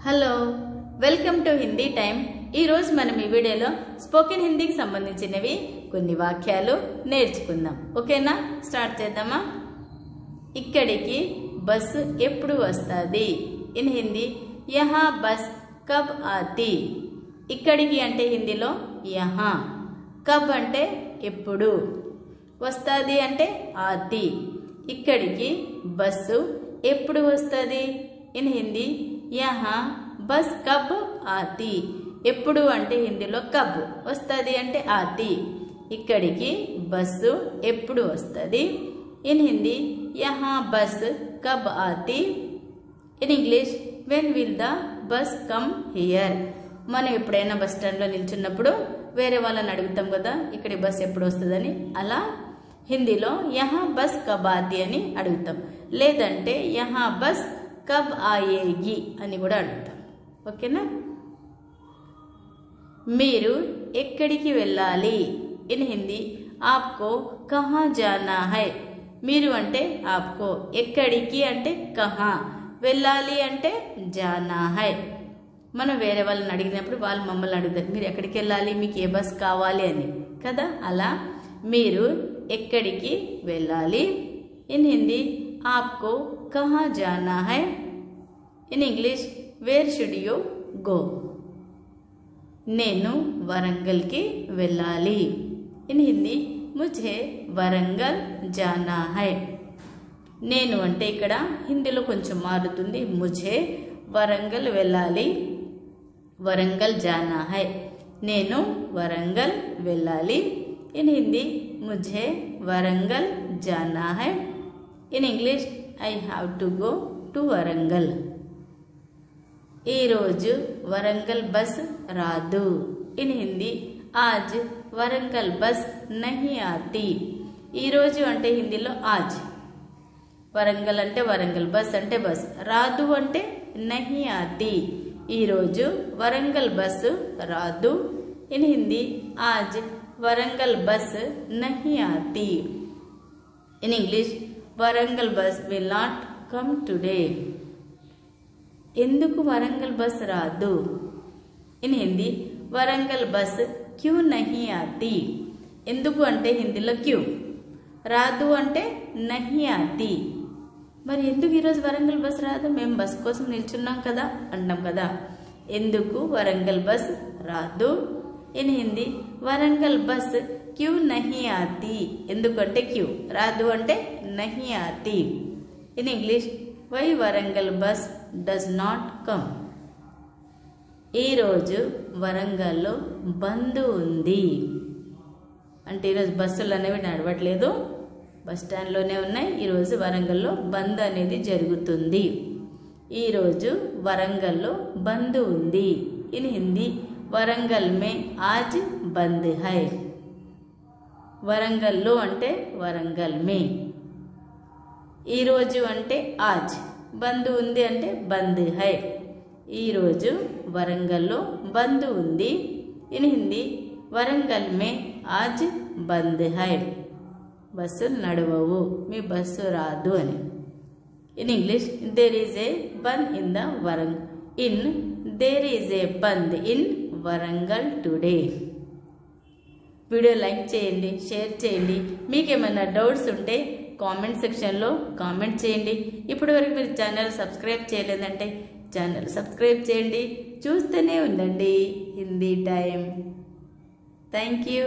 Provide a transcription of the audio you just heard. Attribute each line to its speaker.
Speaker 1: Hello welcome to Hindi time. ఈ రోజు మనం ఈ వీడియోలో స్పోకెన్ హిందీకి సంబంధించినవి కొన్ని వాక్యాలు నేర్చుకుందాం। ఓకేనా, స్టార్ట్ చేద్దామా। ఇక్కడికి బస్సు ఎప్పుడు వస్తది? ఇన్ హిందీ యహా బస్ కబ్ ఆతి। ఇక్కడికి అంటే హిందీలో యహా, కబ్ అంటే ఎప్పుడు, వస్తది అంటే ఆతి। ఇక్కడికి బస్సు ఎప్పుడు వస్తది? ఇన్ హిందీ यहाँ बस कब आती। ఎప్పుడు అంటే హిందీలో కబ్, వస్తది అంటే ఆతి। ఇక్కడికి బస్సు ఎప్పుడు వస్తది? ఇన్ హిందీ यहाँ बस कब आती। In English when will the bus come here. మనం ఎప్పుడైనా బస్ స్టాండ్లో నిల్చున్నప్పుడు వేరే వాళ్ళని అడుగుతాం కదా, ఇక్కడి బస్ ఎప్పుడు వస్తుందని, అలా హిందీలో यहाँ बस कब आती అని అడుగుతాం, లేదంటే यहाँ बस కబ్ ఆయేగి అని కూడా అడుగుతాం। ఓకేనా। మీరు ఎక్కడికి వెళ్ళాలి? ఇన్ హిందీ ఆప్కో కహా జానా హై। మీరు అంటే ఆప్కో, ఎక్కడికి అంటే కహా, వెళ్ళాలి అంటే జానా హై। మనం వేరే వాళ్ళని అడిగినప్పుడు వాళ్ళు మమ్మల్ని అడుగుతారు, మీరు ఎక్కడికి వెళ్ళాలి, మీకు ఏ బస్ కావాలి అని కదా, అలా మీరు ఎక్కడికి వెళ్ళాలి? ఇన్ హిందీ आपको कहाँ जाना है। In English where should you go. నేను వరంగల్ కి వెళ్ళాలి। ఇన్ హిందీ ముझे వరంగల్ జానా హై। నేను అంటే ఇక్కడ హిందీలో కొంచెం మారుతుంది, ముझे వరంగల్ వెళ్ళాలి, వరంగల్ జానా హై, నేను వరంగల్ వెళ్ళాలి। ఇన్ హిందీ ముझे వరంగల్ జానా హై। In English I have to go to Warangal. ఈరోజు వరంగల్ బస్ రాదు। ఇన్ హిందీ ఆజ్ వరంగల్ బస్ నహీ ఆతి। ఈరోజు అంటే హిందీలో ఆజ్, వరంగల్ అంటే వరంగల్, బస్ అంటే బస్, రాదు అంటే నహీ ఆతి। ఈరోజు వరంగల్ బస్సు రాదు। ఇన్ హిందీ ఆజ్ వరంగల్ బస్ నహీ ఆతి। In English Warangal bus will not come today. ఎందుకు వరంగల్ బస్ రాదు? ఇన్ హిందీ వరంగల్ బస్ క్యూ నహీ ఆతి। ఎందుకు అంటే హిందీలో క్యూ, రాదు అంటే నహీ ఆతి। మరి ఎందుకు ఈరోజు వరంగల్ బస్ రాదు? మేము బస్ కోసం నిల్చున్నాం కదా అంటాం కదా, ఎందుకు వరంగల్ బస్ రాదు? ఇన్ హిందీ వరంగల్ బస్ క్యూ నహీ ఆతి। ఎందుకంటే క్యూ, రాదు అంటే నహీ ఆతి। In English why Warangal bus does not come. ఈరోజు వరంగల్లో బంద్ ఉంది, అంటే ఈరోజు బస్సులు అనేవి నడవట్లేదు, బస్ స్టాండ్లోనే ఉన్నాయి, ఈరోజు వరంగల్లో బంద్ అనేది జరుగుతుంది। ఈరోజు వరంగల్లో బంద్ ఉంది। ఇన్ హిందీ వరంగల్ మే ఆజ్ బంద్ హై। వరంగల్లో అంటే వరంగల్ మే, ఈరోజు అంటే ఆజ్, బంద్ ఉంది అంటే బంద్ హై। ఈరోజు వరంగల్లో బంద్ ఉంది। ఇన్ హిందీ వరంగల్ మే ఆజ్ బంద్ హై, బస్సులు నడవవు, మీ బస్సు రాదు అని। In English there is a bandh in the there is a bandh in Warangal today. Video like చేయండి, షేర్ చేయండి, మీకు ఏమైనా డౌట్స్ ఉంటే కామెంట్ సెక్షన్లో కామెంట్ చేయండి। ఇప్పటి వరకు మీరు ఛానల్ సబ్స్క్రైబ్ చేయలేదంటే ఛానల్ సబ్స్క్రైబ్ చేయండి, చూస్తూనే ఉండండి హిందీ టైం। Thank you.